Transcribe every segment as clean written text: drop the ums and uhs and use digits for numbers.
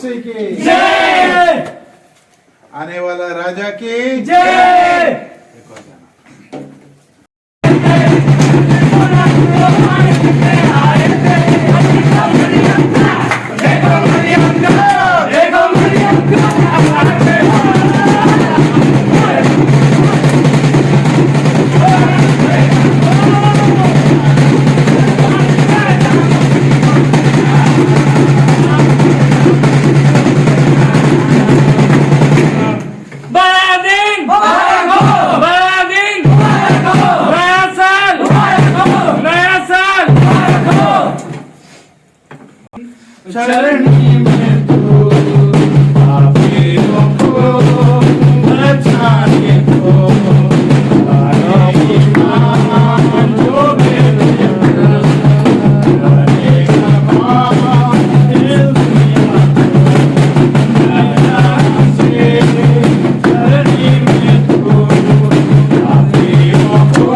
गोसाई की जय। आने वाला राजा की जय। चरणी में तू पापियों को बचाने को आया ईमान जो मेरे करेगा काम इस दुनिया को नया से चरणी में तू पापियों को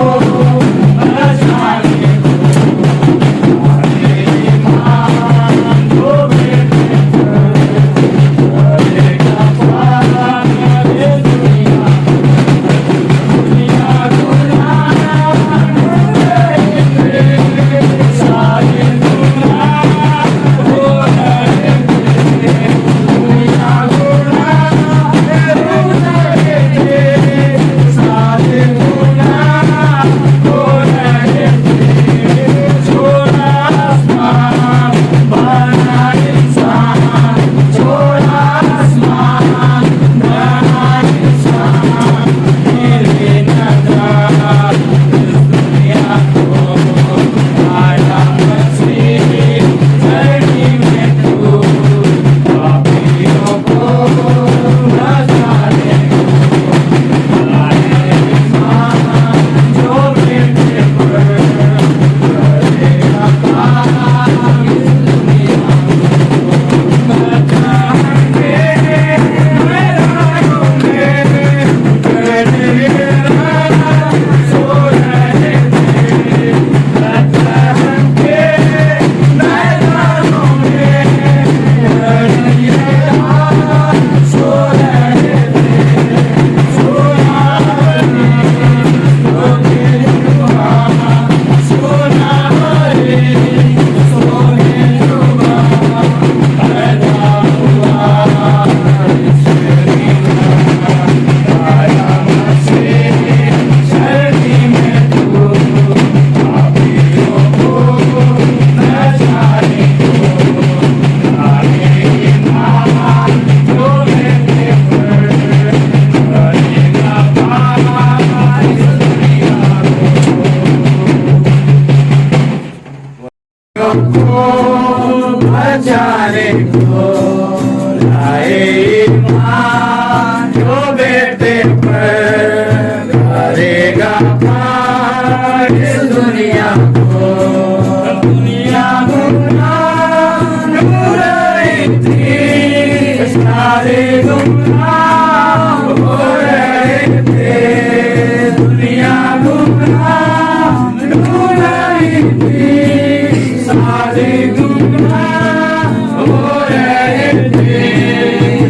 बचाने को आया ईमान जो बचाने को लाए ईमान जो बेटे पर करेगा पार इस दुनिया को दुनिया गुमराह नूर थी सारे गुमराह हो रहे थे दुनिया गुमराह नूर थी सारे गुमराह हो रहे थे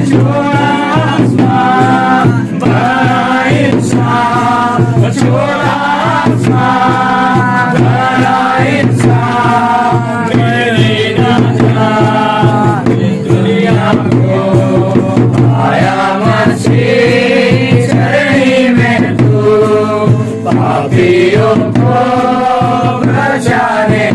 छोड़ा आसमान बड़ा इंसान छोड़ा आसमान बड़ा इंसान मेरी नाजात इस दुनिया को आया मसीह चरणी में तू पापियों को बचाने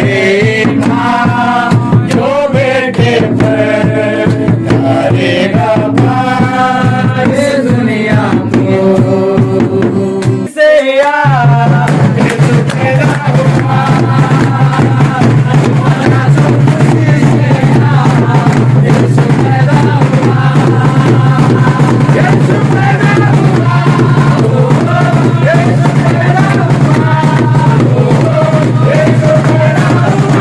लाए माँ जो बेटे पर करेगा पार इस दुनिया को से यार यीशु पैदा हुआ हमारा सब कुछ से यार यीशु पैदा हुआ यीशु पैदा हुआ यीशु पैदा हुआ यीशु पैदा हुआ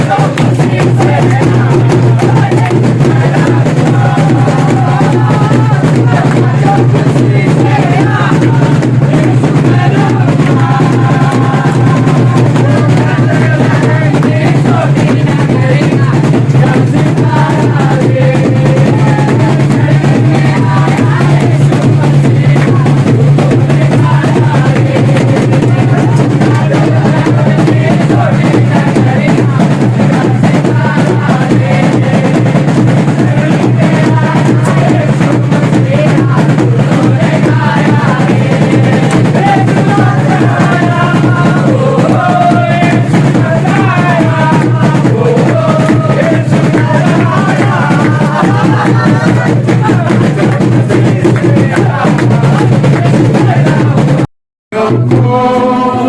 सब कुछ से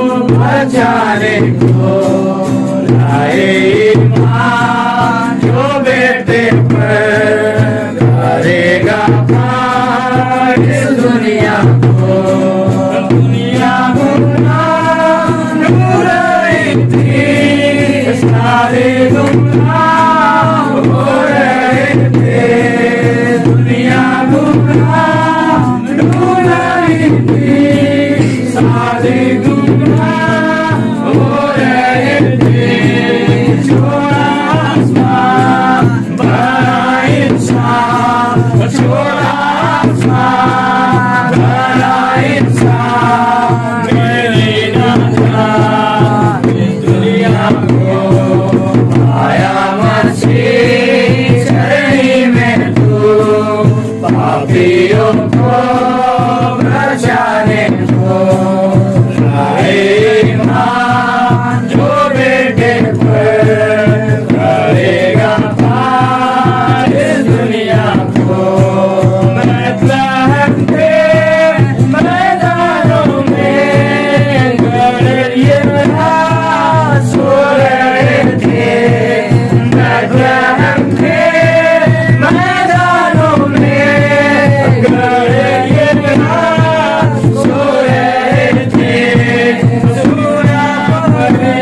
बचाने को लाए माँ जो बेटे पर करेगा पार इस दुनिया को दुनिया गुमराह नूर रही थी सारे गुमराह हो रहे थे दुनिया गुमराह नूर रही थी सारे पापियों को बचाने को लाए माँ जो बेटे पर करेगा पार इस दुनिया को मतलब के मैदानों में गड़िए सो रहे थे मतलब के मैदानों में गड़िए सो रहे थे सूरा पहले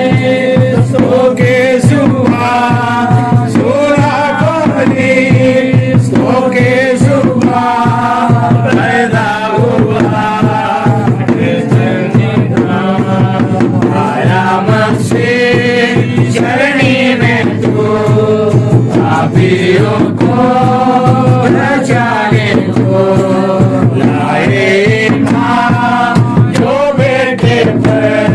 सो के सुबह सूरा पहले सो के सुबह पैदा हुआ आया मसीह चरनी में तू पापियों को बचाने को लाए माँ जो बेटे पर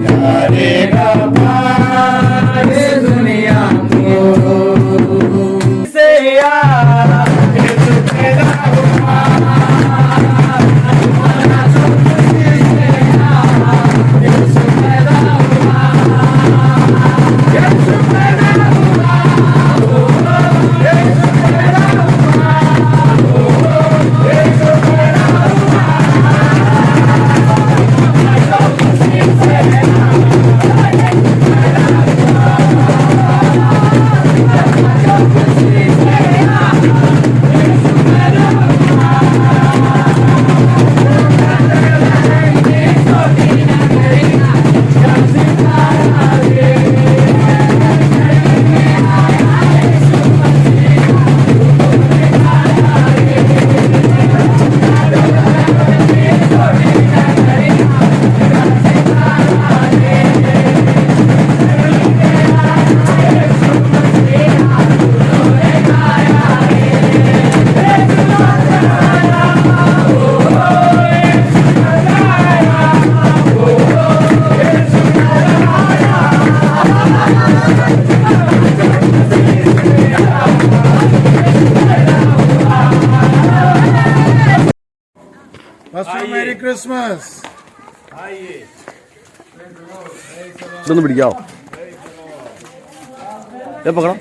करेगा पार इस दुनिया को से यार यीशु पैदा हुआ हमारा सब कुछ से यार यीशु पैदा हुआ यीशु पैदा हुआ यीशु पैदा हुआ यीशु पैदा हुआ सब कुछ से Pastor, Merry Christmas. आइए ഇതൊന്ന് പിടിക്കാവോ? പകടാ.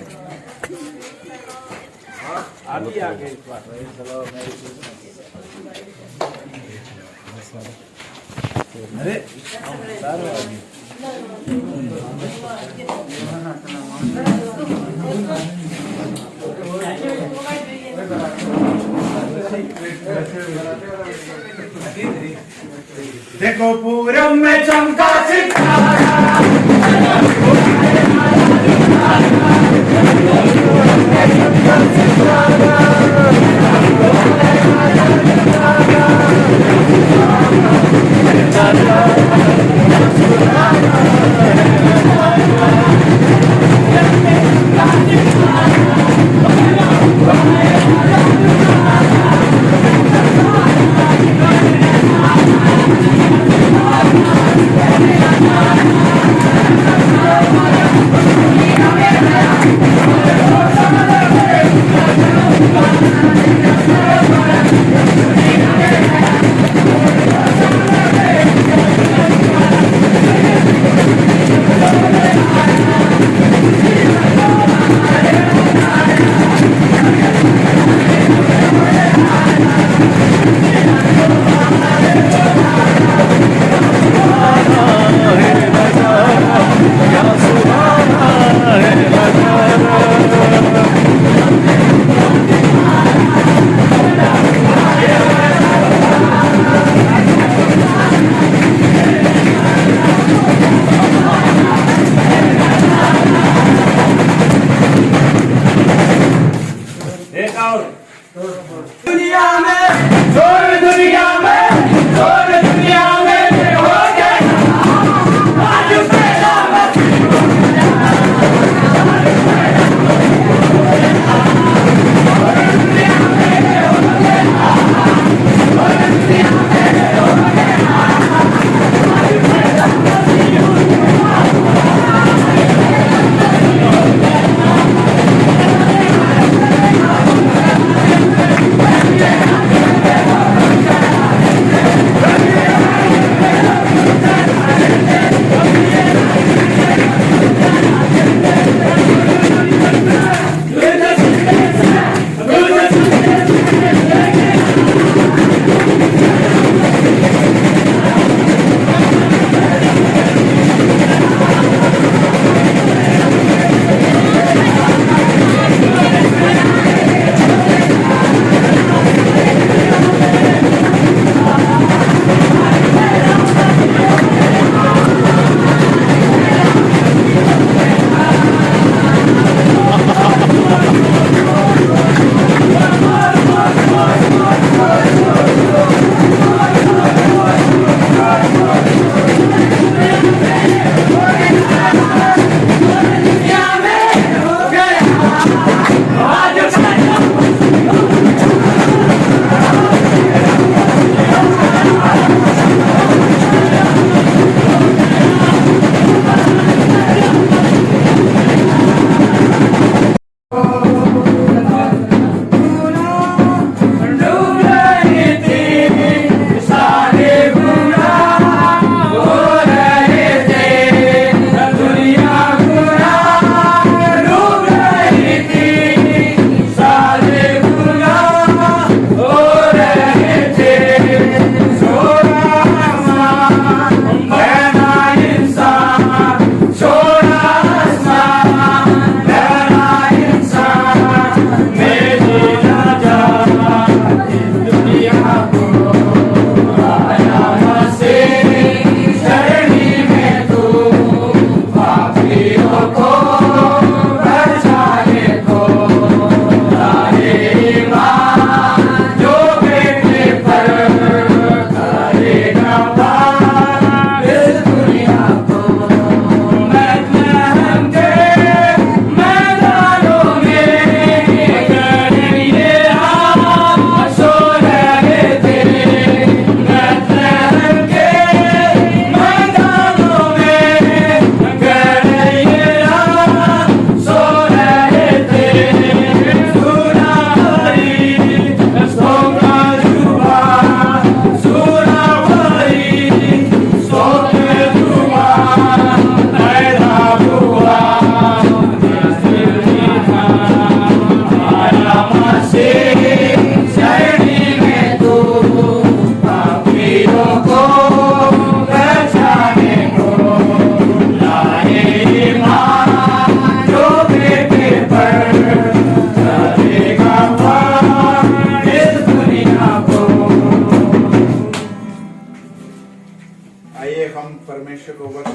देखो पूरब में चमका सितारा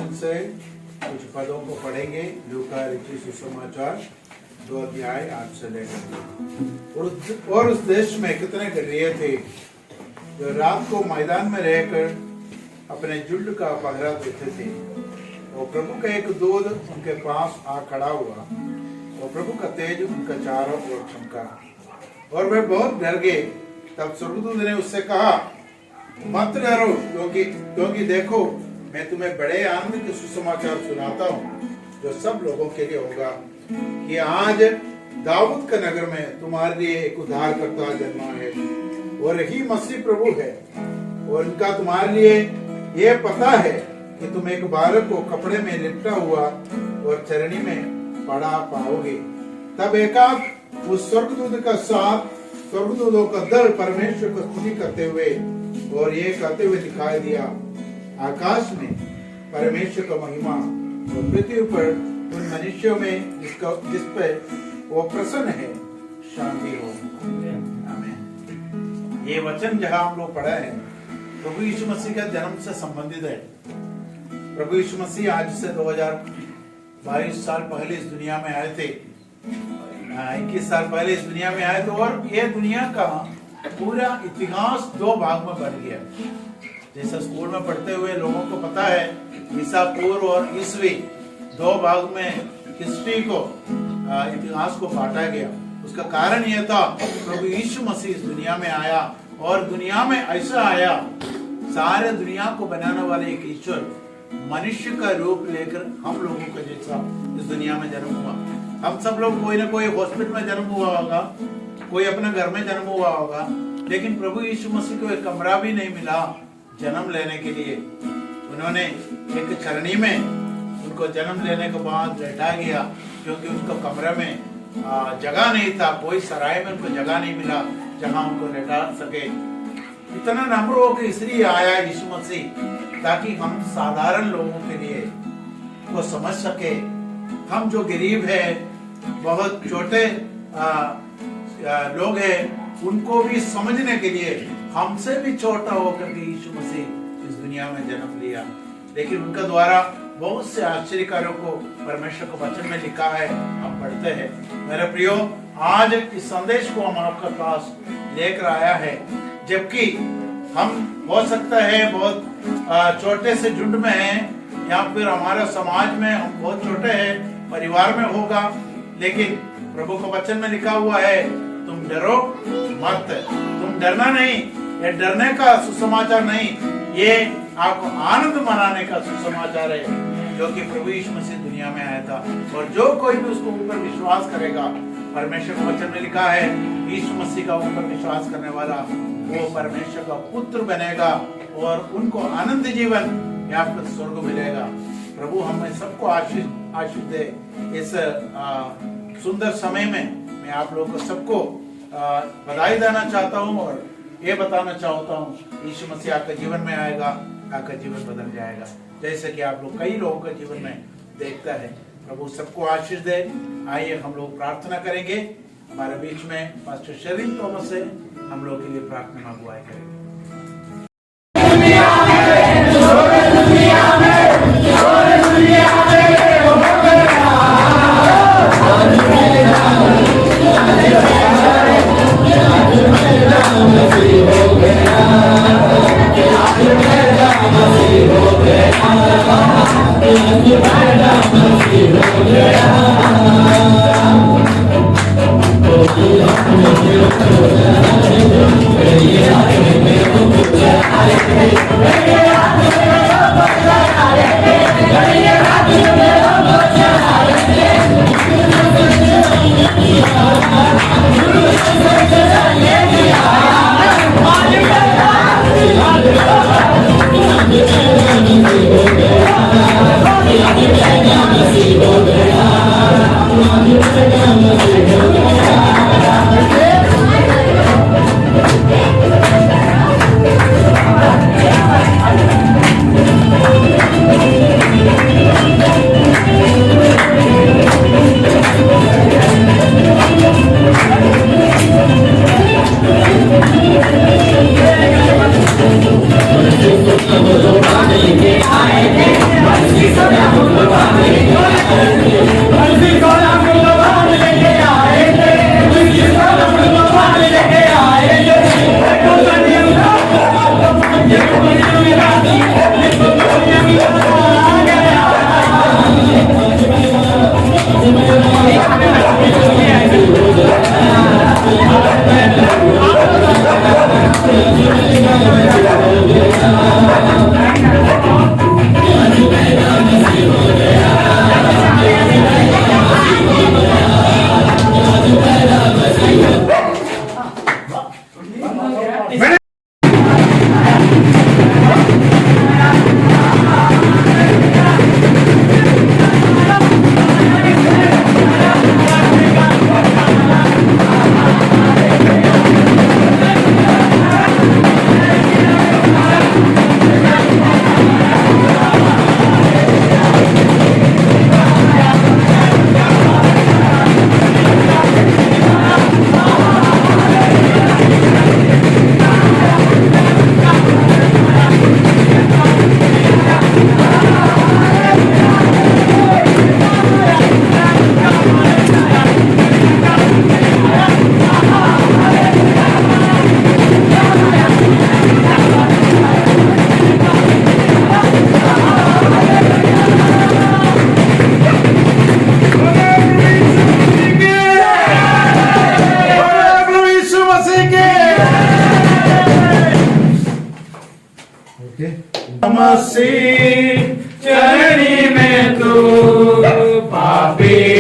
वचन से कुछ पदों को पढ़ेंगे। लूका लिखित सुसमाचार 2 अध्याय 8 से लेकर। और उस देश में कितने गड्ढे थे जो रात को मैदान में रहकर अपने झुंड का पहरा देते थे। और प्रभु का एक दूत उनके पास आ खड़ा हुआ और प्रभु का तेज उनका चारों ओर चमका और वे बहुत डर गए। तब स्वर्गदूत ने उससे कहा, मत डरो, क्योंकि देखो मैं तुम्हें बड़े आनंद के सुसमाचार सुनाता हूँ जो सब लोगों के लिए होगा कि आज दाऊद का नगर में तुम्हारे लिए एक उद्धारकर्ता जन्मा है और यही मसीह प्रभु है। और इनका तुम्हारे लिए ये पता है कि तुम एक बालक को कपड़े में लिपटा हुआ और चरनी में पड़ा पाओगे। तब एकाक उस स्वर्गदूत का साथ स्वर्गदूतों का दल परमेश्वर को स्तुति करते हुए और ये कहते हुए दिखाई दिया, आकाश में परमेश्वर का महिमा और पृथ्वी पर उन मनुष्यों में जिस पे वो प्रसन्न है शांति हो। आमीन। ये वचन जहाँ हम लोग पढ़ा है प्रभु यीशु मसीह का जन्म से संबंधित है। प्रभु यीशु मसीह आज से 2022 साल पहले इस दुनिया में आए थे, 21 साल पहले इस दुनिया में आए थे और ये दुनिया का पूरा इतिहास 2 भाग में बढ़ गया। जैसा स्कूल में पढ़ते हुए लोगों को पता है, ईसा पूर्व और ईसवी 2 भाग में हिस्ट्री को इतिहास को बांटा गया। उसका कारण यह था प्रभु यीशु मसीह इस दुनिया में आया और दुनिया में ऐसा आया, सारे दुनिया को बनाने वाले एक ईश्वर मनुष्य का रूप लेकर हम लोगों का जैसा इस दुनिया में जन्म हुआ। हम सब लोग कोई ना कोई हॉस्पिटल में जन्म हुआ होगा, कोई अपने घर में जन्म हुआ होगा, लेकिन प्रभु यीशु मसीह को एक कमरा भी नहीं मिला जन्म लेने के लिए। उन्होंने एक चरनी में उनको जन्म लेने के बाद बैठा गया क्योंकि उनको कमरे में जगह नहीं था, कोई सराय में उनको जगह नहीं मिला जहां उनको लेटा सके। इतना नम्र होकर इसलिए आया यीशु मसीह ताकि हम साधारण लोगों के लिए को समझ सके। हम जो गरीब है, बहुत छोटे लोग हैं, उनको भी समझने के लिए हमसे भी छोटा होकर के यीशु मसीह इस दुनिया में जन्म लिया। लेकिन उनका द्वारा बहुत से आश्चर्य कार्यों को परमेश्वर को वचन में लिखा है, हम पढ़ते हैं। मेरे प्रियो, आज इस संदेश को हम आपके पास लेकर आया है, जबकि हम हो सकता है बहुत छोटे से झुंड में हैं या फिर हमारे समाज में हम बहुत छोटे हैं, परिवार में होगा, लेकिन प्रभु को वचन में लिखा हुआ है, तुम डरो मत। तुम डरना नहीं, ये डरने का सुसमाचार नहीं, ये आपको आनंद मनाने का सुसमाचार है जो कि प्रभु यीशु मसीह दुनिया में आया था। और जो कोई भी उसको ऊपर विश्वास करेगा, परमेश्वर के वचन में लिखा है, यीशु मसीह का ऊपर विश्वास करने वाला वो परमेश्वर का पुत्र बनेगा और उनको आनंद जीवन या फिर स्वर्ग मिलेगा। प्रभु हमें सबको आशीष दे। इस सुंदर समय में मैं आप लोगों को सबको बधाई देना चाहता हूँ और ये बताना चाहता हूँ, यीशु मसीह आपके जीवन में आएगा, आपका जीवन बदल जाएगा, जैसे कि आप लोग कई लोगों के जीवन में देखता है। प्रभु सबको आशीष दे। आइए हम लोग प्रार्थना करेंगे। हमारे बीच में पास्टर शरीन थॉमस है, हम लोग के लिए प्रार्थना अगुवाई करेंगे।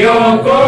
भाइयों को